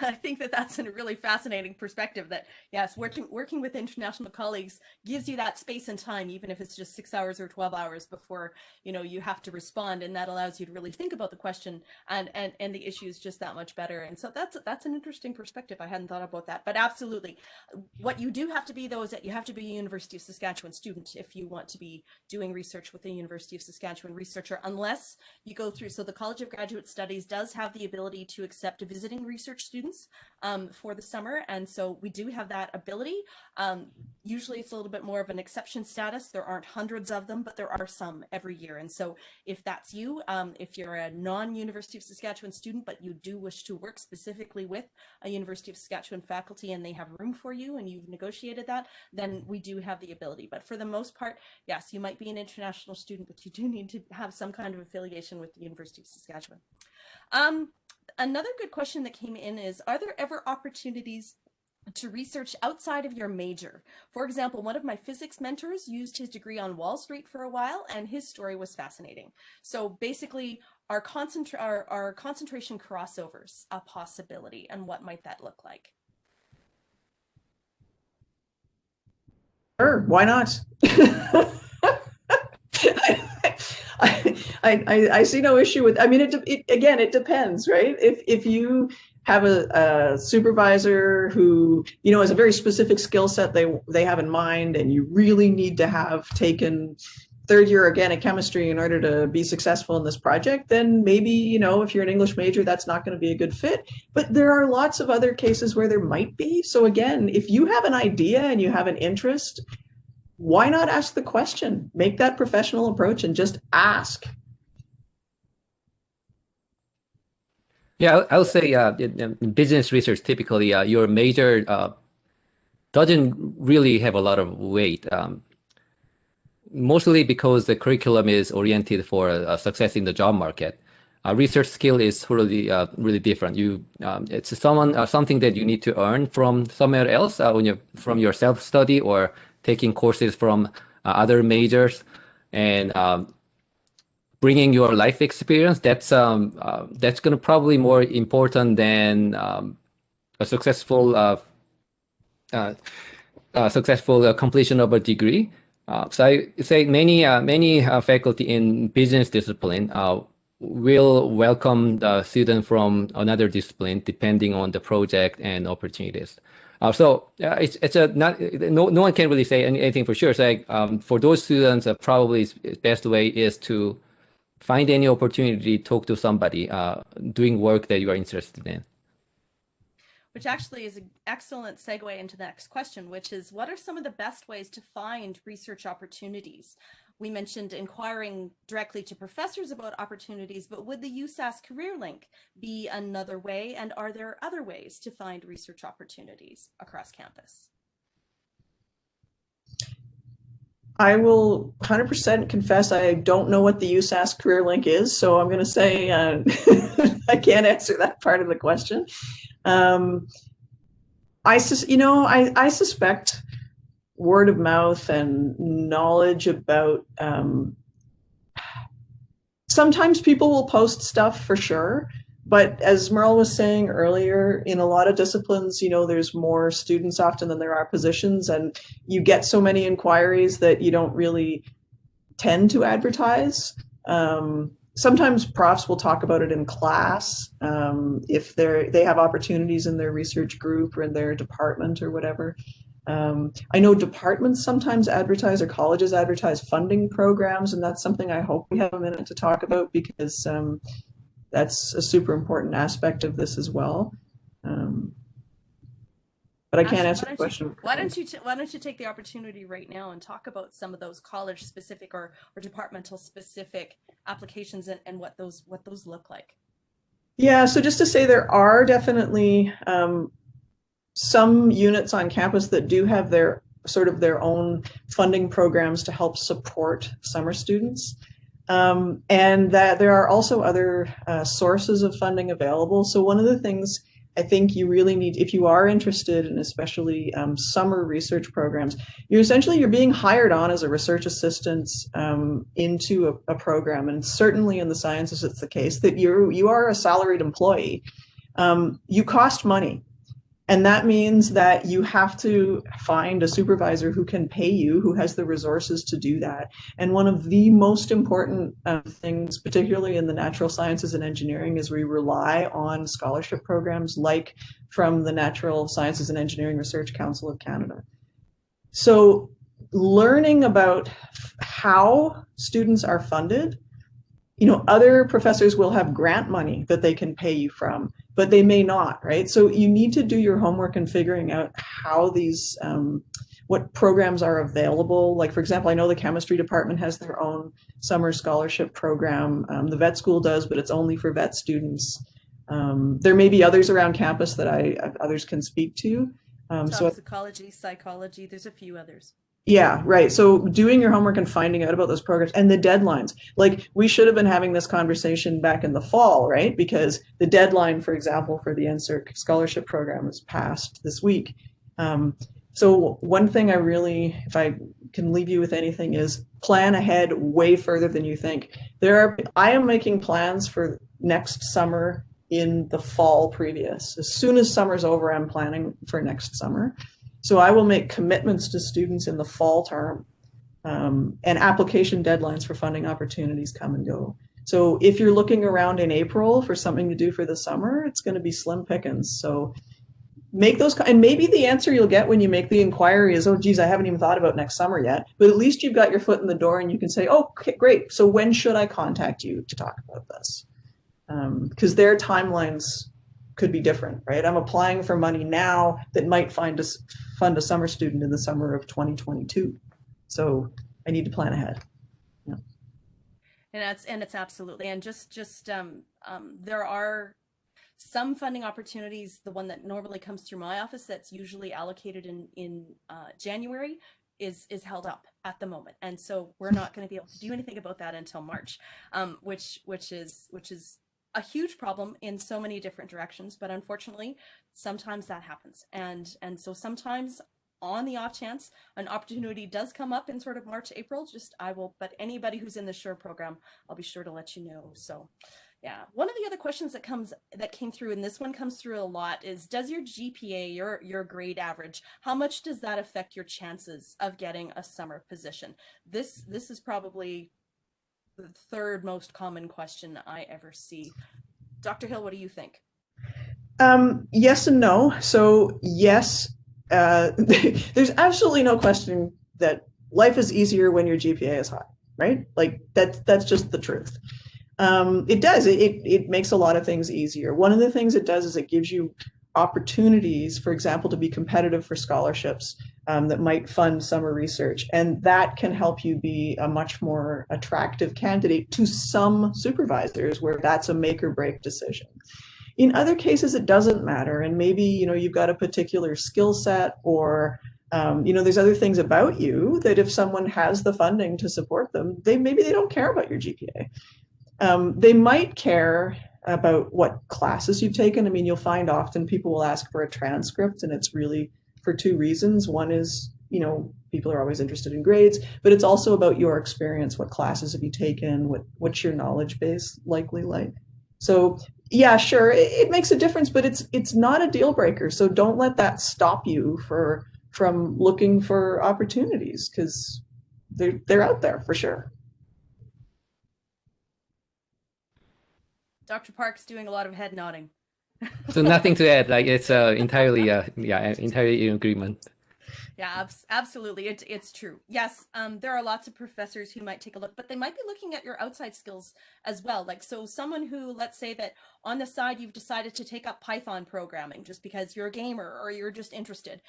I think that's a really fascinating perspective, that yes, working with international colleagues gives you that space and time, even if it's just 6 hours or 12 hours before you have to respond, and that allows you to really think about the question and the issues just that much better. And so that's an interesting perspective. I hadn't thought about that, but absolutely, what you do have to be, though, is that you have to be a University of Saskatchewan student if you want to be doing research with a University of Saskatchewan researcher, unless you go through. So the College of Graduate Studies does have the ability to accept visiting research students for the summer, and so we do have that ability. Usually it's a little bit more of an exception status. There aren't hundreds of them, but there are some every year. And so if that's you, if you're a non-University of Saskatchewan student, but you do wish to work specifically with a University of Saskatchewan faculty and they have room for you and you've negotiated that, then we do have the ability. But for the most part, yes, you might be an international student, but you do need to have some kind of affiliation with the University of Saskatchewan. Another good question that came in is, are there ever opportunities to research outside of your major? For example, one of my physics mentors used his degree on Wall Street for a while, and his story was fascinating. So basically, are concentration crossovers a possibility, and what might that look like? Sure, why not? I see no issue with. I mean, it depends, right? If you have a supervisor who has a very specific skill set they have in mind, and you really need to have taken third-year organic chemistry in order to be successful in this project, then maybe if you're an English major, that's not going to be a good fit. But there are lots of other cases where there might be. So again, if you have an idea and you have an interest, why not ask the question? Make that professional approach and just ask. Yeah, I would say in business research, typically your major doesn't really have a lot of weight, mostly because the curriculum is oriented for success in the job market. Research skill is really different. It's something that you need to earn from somewhere else, from your self-study or taking courses from other majors, and bringing your life experience. That's going to probably more important than a successful completion of a degree. So I say many faculty in business discipline will welcome the student from another discipline depending on the project and opportunities. So no one can really say anything for sure. So for those students, probably the best way is to find any opportunity, talk to somebody doing work that you are interested in. Which actually is an excellent segue into the next question, which is, what are some of the best ways to find research opportunities? We mentioned inquiring directly to professors about opportunities, but would the USass Career Link be another way? And are there other ways to find research opportunities across campus? I will 100% confess I don't know what the USass Career Link is, so I'm going to say I can't answer that part of the question. I suspect word of mouth and knowledge about, sometimes people will post stuff for sure, but as Merle was saying earlier, in a lot of disciplines, there's more students often than there are positions, and you get so many inquiries that you don't really tend to advertise. Sometimes profs will talk about it in class if they have opportunities in their research group or in their department or whatever. I know departments sometimes advertise, or colleges advertise, funding programs, and that's something I hope we have a minute to talk about, because that's a super important aspect of this as well. But I can't answer the question. Why don't you take the opportunity right now and talk about some of those college specific or departmental specific applications and what those look like? Yeah, so just to say, there are definitely some units on campus that do have their own funding programs to help support summer students. And that there are also other sources of funding available. So one of the things I think you really need, if you are interested in especially summer research programs, you're being hired on as a research assistant into a program. And certainly in the sciences, it's the case that you are a salaried employee. You cost money. And that means that you have to find a supervisor who can pay you, who has the resources to do that. And one of the most important things, particularly in the natural sciences and engineering, is we rely on scholarship programs like from the Natural Sciences and Engineering Research Council of Canada. So learning about how students are funded, other professors will have grant money that they can pay you from, but they may not, right? So you need to do your homework in figuring out how these, what programs are available. Like, for example, I know the chemistry department has their own summer scholarship program. The vet school does, but it's only for vet students. There may be others around campus that others can speak to. Toxicology, psychology, there's a few others. Yeah, right. So doing your homework and finding out about those programs and the deadlines. Like, we should have been having this conversation back in the fall, right? Because the deadline, for example, for the NSERC scholarship program was passed this week. So one thing I really, if I can leave you with anything, is plan ahead way further than you think. I am making plans for next summer in the fall previous. As soon as summer's over, I'm planning for next summer. So I will make commitments to students in the fall term, and application deadlines for funding opportunities come and go. So if you're looking around in April for something to do for the summer, it's going to be slim pickings. So make those, and maybe the answer you'll get when you make the inquiry is, oh, geez, I haven't even thought about next summer yet. But at least you've got your foot in the door and you can say, oh, okay, great. So when should I contact you to talk about this? Because their timelines could be different, right? I'm applying for money now that might fund a summer student in the summer of 2022. So I need to plan ahead. Yeah. And it's absolutely, and just there are some funding opportunities. The one that normally comes through my office, that's usually allocated in January, is held up at the moment, and so we're not going to be able to do anything about that until March, which is a huge problem in so many different directions. But unfortunately, sometimes that happens, and so sometimes, on the off chance an opportunity does come up in sort of March, April, but anybody who's in the SURE program, I'll be sure to let you know. So yeah, one of the other questions that came through, and this one comes through a lot, is, does your GPA, your grade average, how much does that affect your chances of getting a summer position? This is probably the third most common question I ever see. Dr. Hill, what do you think? Yes and no. So yes, there's absolutely no question that life is easier when your GPA is high, right? Like that's just the truth. It does. It makes a lot of things easier. One of the things it does is it gives you opportunities, for example, to be competitive for scholarships that might fund summer research. And that can help you be a much more attractive candidate to some supervisors where that's a make or break decision. In other cases, it doesn't matter. And maybe, you've got a particular skill set, or, there's other things about you that if someone has the funding to support them, maybe they don't care about your GPA. They might care about what classes you've taken. I mean, you'll find often people will ask for a transcript, and it's really for two reasons. One is, people are always interested in grades, but it's also about your experience. What classes have you taken? What's your knowledge base likely like? So yeah, sure, it makes a difference, but it's not a deal breaker. So don't let that stop you from looking for opportunities, because they're out there for sure. Dr. Park's doing a lot of head nodding. So nothing to add. Like it's entirely entirely in agreement. Yeah, absolutely. It's true. Yes, there are lots of professors who might take a look, but they might be looking at your outside skills as well. Like, so someone who, let's say that on the side, you've decided to take up Python programming just because you're a gamer or you're just interested.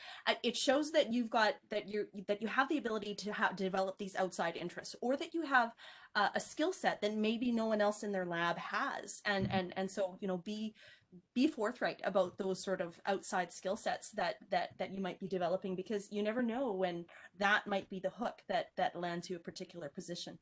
It shows that you have the ability to develop these outside interests, or that you have a skill set that maybe no one else in their lab has. And so, be forthright about those sort of outside skill sets that you might be developing, because you never know when that might be the hook that lands you a particular position.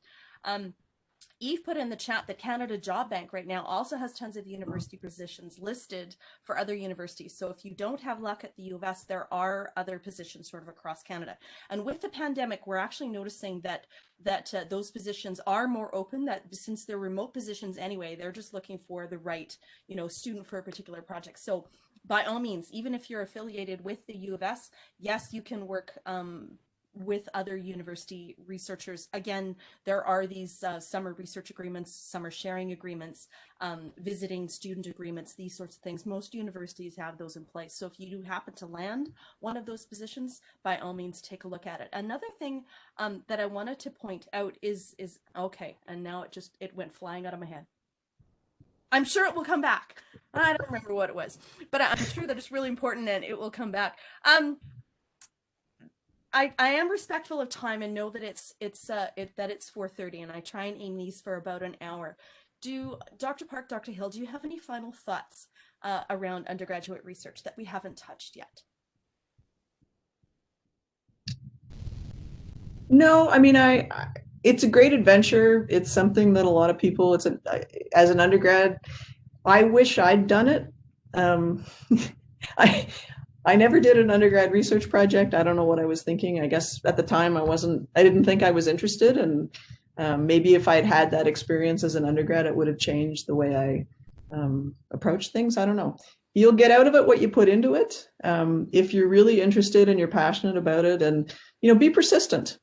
Eve put in the chat that Canada Job Bank right now also has tons of university positions listed for other universities. So if you don't have luck at the U of S, there are other positions sort of across Canada. And with the pandemic, we're actually noticing that those positions are more open, that since they're remote positions anyway, they're just looking for the right, student for a particular project. So by all means, even if you're affiliated with the U of S, yes, you can work with other university researchers. Again, there are these summer research agreements, summer sharing agreements, visiting student agreements, these sorts of things. Most universities have those in place. So if you do happen to land one of those positions, by all means, take a look at it. Another thing that I wanted to point out is okay, and now it went flying out of my head. I'm sure it will come back. I don't remember what it was, but I'm sure that it's really important and it will come back. I am respectful of time and know that it's 4:30, and I try and aim these for about an hour. Do Dr. Park, Dr. Hill, do you have any final thoughts around undergraduate research that we haven't touched yet? No, I mean, it's a great adventure. It's something that a lot of people, as an undergrad, I wish I'd done it. I never did an undergrad research project. I don't know what I was thinking. I guess at the time I didn't think I was interested. And maybe if I'd had that experience as an undergrad, it would have changed the way I approach things. I don't know. You'll get out of it what you put into it. If you're really interested and you're passionate about it, and, be persistent.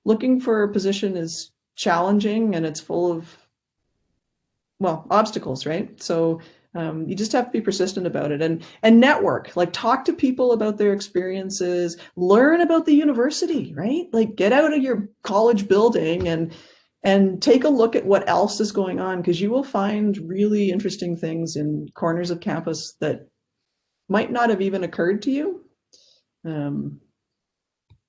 Looking for a position is challenging, and it's full of, obstacles, right? So you just have to be persistent about it, and network. Like, talk to people about their experiences, learn about the university, right? Like, get out of your college building and take a look at what else is going on, because you will find really interesting things in corners of campus that might not have even occurred to you.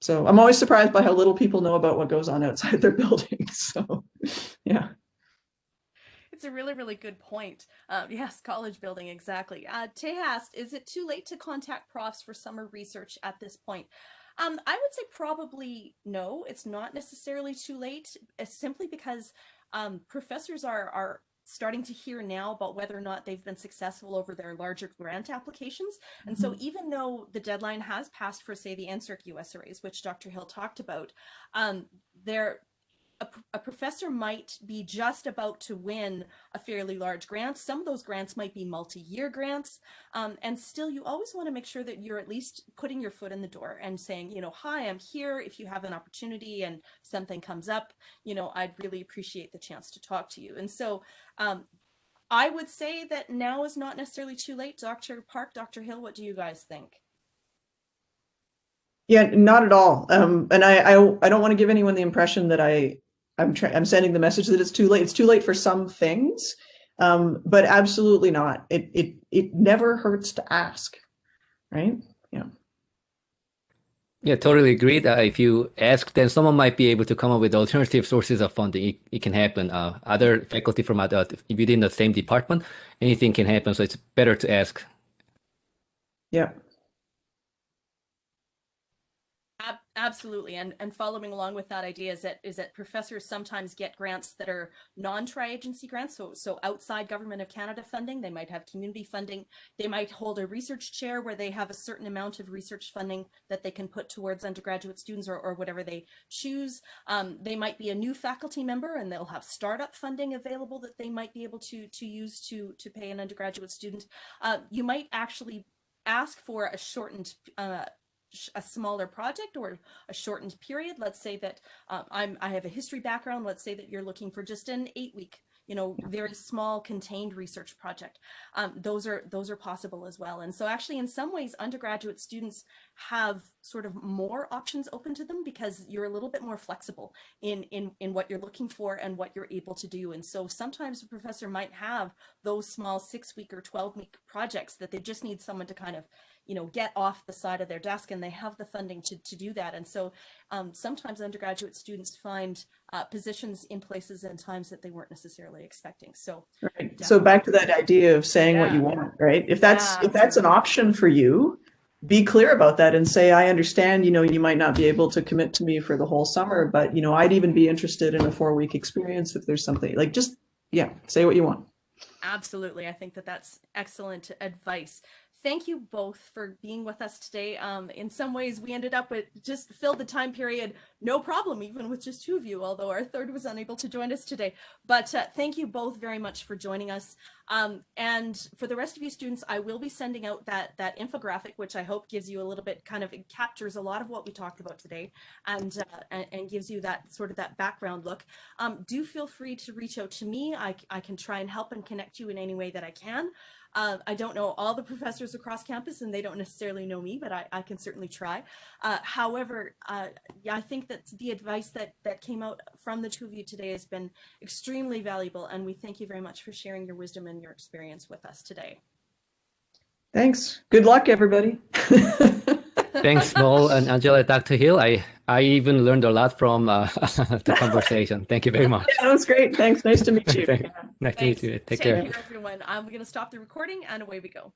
So I'm always surprised by how little people know about what goes on outside their buildings. So, yeah. It's a really, really good point. Yes, college building, exactly. Tay asked, is it too late to contact profs for summer research at this point? I would say probably no, it's not necessarily too late, simply because professors are starting to hear now about whether or not they've been successful over their larger grant applications. And so even though the deadline has passed for, say, the NSERC USRAs, which Dr. Hill talked about, a professor might be just about to win a fairly large grant. Some of those grants might be multi-year grants. And still, you always want to make sure that you're at least putting your foot in the door and saying, hi, I'm here. If you have an opportunity and something comes up, I'd really appreciate the chance to talk to you. And so I would say that now is not necessarily too late. Dr. Park, Dr. Hill, what do you guys think? Yeah, not at all. And I don't want to give anyone the impression that I'm sending the message that it's too late. It's too late for some things, but absolutely not. it never hurts to ask, right? Yeah. Yeah, totally agreed. If you ask, then someone might be able to come up with alternative sources of funding. It can happen. Other faculty from other within the same department, anything can happen. So it's better to ask. Yeah. Absolutely, and following along with that idea is that professors sometimes get grants that are non-tri-agency grants, so outside Government of Canada funding. They might have community funding. They might hold a research chair where they have a certain amount of research funding that they can put towards undergraduate students or whatever they choose. They might be a new faculty member and they'll have startup funding available that they might be able to use to pay an undergraduate student. You might actually ask for a shortened a smaller project or a shortened period. Let's say that I have a history background. Let's say that you're looking for just an 8-week, very small contained research project. Those are possible as well. And so actually in some ways, undergraduate students have sort of more options open to them because you're a little bit more flexible in what you're looking for and what you're able to do. And so sometimes a professor might have those small 6-week or 12-week projects that they just need someone to kind of get off the side of their desk, and they have the funding to do that. And so sometimes undergraduate students find positions in places and times that they weren't necessarily expecting. So, right. So back to that idea of saying what you want, right? If that's an option for you, be clear about that and say, I understand, you might not be able to commit to me for the whole summer, but I'd even be interested in a 4-week experience if there's something like say what you want. Absolutely. I think that's excellent advice. Thank you both for being with us today. In some ways, we ended up with just filled the time period, no problem, even with just 2 of you, although our third was unable to join us today. But thank you both very much for joining us. And for the rest of you students, I will be sending out that infographic, which I hope gives you a little bit it captures a lot of what we talked about today and gives you that sort of that background look. Do feel free to reach out to me. I can try and help and connect you in any way that I can. I don't know all the professors across campus and they don't necessarily know me, but I can certainly try. However, I think that the advice that came out from the 2 of you today has been extremely valuable, and we thank you very much for sharing your wisdom and your experience with us today. Thanks. Good luck, everybody. Thanks, Merle and Angela, Dr. Hill. I even learned a lot from the conversation. Thank you very much. Yeah, that was great. Thanks. Nice to meet you. Nice to meet you. Take care. Take care, everyone. I'm going to stop the recording and away we go.